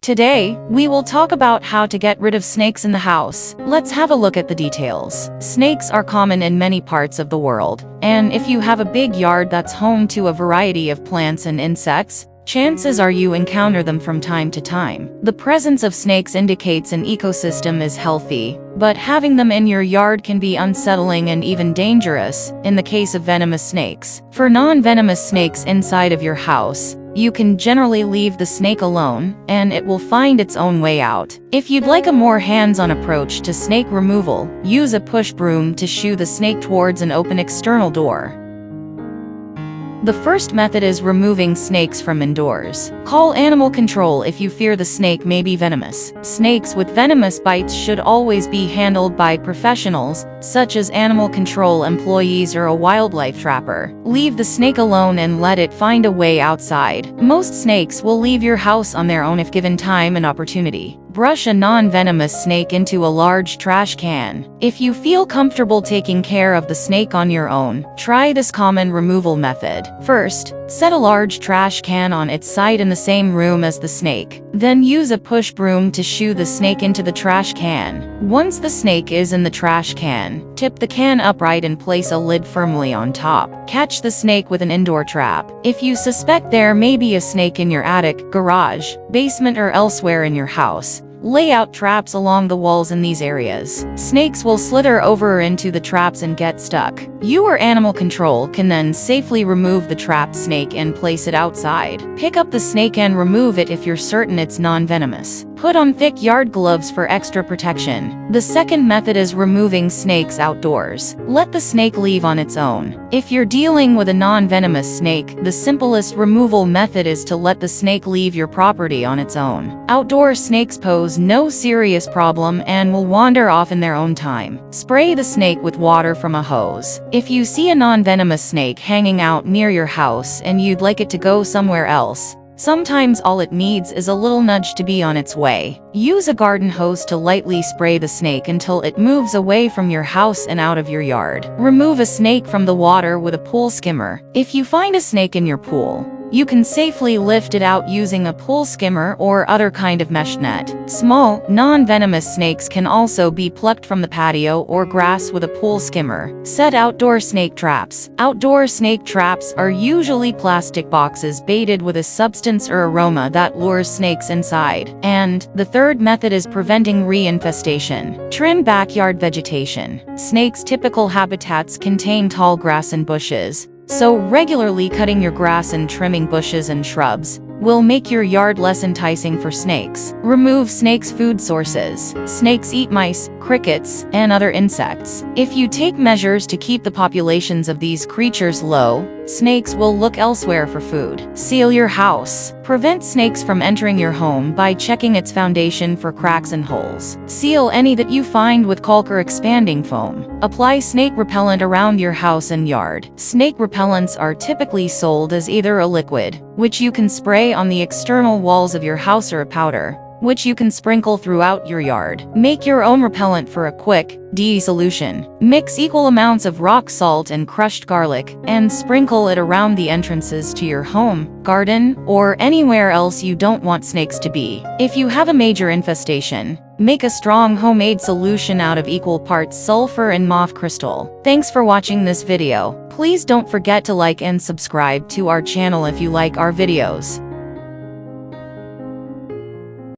Today, we will talk about how to get rid of snakes in the house. Let's have a look at the details. Snakes are common in many parts of the world, and if you have a big yard that's home to a variety of plants and insects, chances are you encounter them from time to time. The presence of snakes indicates an ecosystem is healthy, but having them in your yard can be unsettling and even dangerous, in the case of venomous snakes. For non-venomous snakes inside of your house, you can generally leave the snake alone, and it will find its own way out. If you'd like a more hands-on approach to snake removal, use a push broom to shoo the snake towards an open external door. The first method is removing snakes from indoors. Call animal control if you fear the snake may be venomous. Snakes with venomous bites should always be handled by professionals, such as animal control employees or a wildlife trapper. Leave the snake alone and let it find a way outside. Most snakes will leave your house on their own if given time and opportunity. Brush a non-venomous snake into a large trash can. If you feel comfortable taking care of the snake on your own, try this common removal method. First, set a large trash can on its side in the same room as the snake. Then use a push broom to shoo the snake into the trash can. Once the snake is in the trash can, tip the can upright and place a lid firmly on top. Catch the snake with an indoor trap. If you suspect there may be a snake in your attic, garage, basement, or elsewhere in your house, lay out traps along the walls in these areas. Snakes will slither over into the traps and get stuck. You or animal control can then safely remove the trapped snake and place it outside. Pick up the snake and remove it if you're certain it's non-venomous. Put on thick yard gloves for extra protection. The second method is removing snakes outdoors. Let the snake leave on its own. If you're dealing with a non-venomous snake, the simplest removal method is to let the snake leave your property on its own. Outdoor snakes pose no serious problem and will wander off in their own time. Spray the snake with water from a hose. If you see a non-venomous snake hanging out near your house and you'd like it to go somewhere else, sometimes all it needs is a little nudge to be on its way. Use a garden hose to lightly spray the snake until it moves away from your house and out of your yard. Remove a snake from the water with a pool skimmer. If you find a snake in your pool, you can safely lift it out using a pool skimmer or other kind of mesh net. Small, non-venomous snakes can also be plucked from the patio or grass with a pool skimmer. Set outdoor snake traps. Outdoor snake traps are usually plastic boxes baited with a substance or aroma that lures snakes inside. And the third method is preventing reinfestation. Trim backyard vegetation. Snakes' typical habitats contain tall grass and bushes, so regularly cutting your grass and trimming bushes and shrubs will make your yard less enticing for snakes. Remove snakes' food sources. Snakes eat mice, crickets, and other insects. If you take measures to keep the populations of these creatures low, snakes will look elsewhere for food. Seal your house. Prevent snakes from entering your home by checking its foundation for cracks and holes. Seal any that you find with caulk or expanding foam. Apply snake repellent around your house and yard. Snake repellents are typically sold as either a liquid, which you can spray on the external walls of your house, or a powder, which you can sprinkle throughout your yard. Make your own repellent for a quick solution. Mix equal amounts of rock salt and crushed garlic, and sprinkle it around the entrances to your home, garden, or anywhere else you don't want snakes to be. If you have a major infestation, make a strong homemade solution out of equal parts sulfur and mauve crystal. Thanks for watching this video. Please don't forget to like and subscribe to our channel if you like our videos.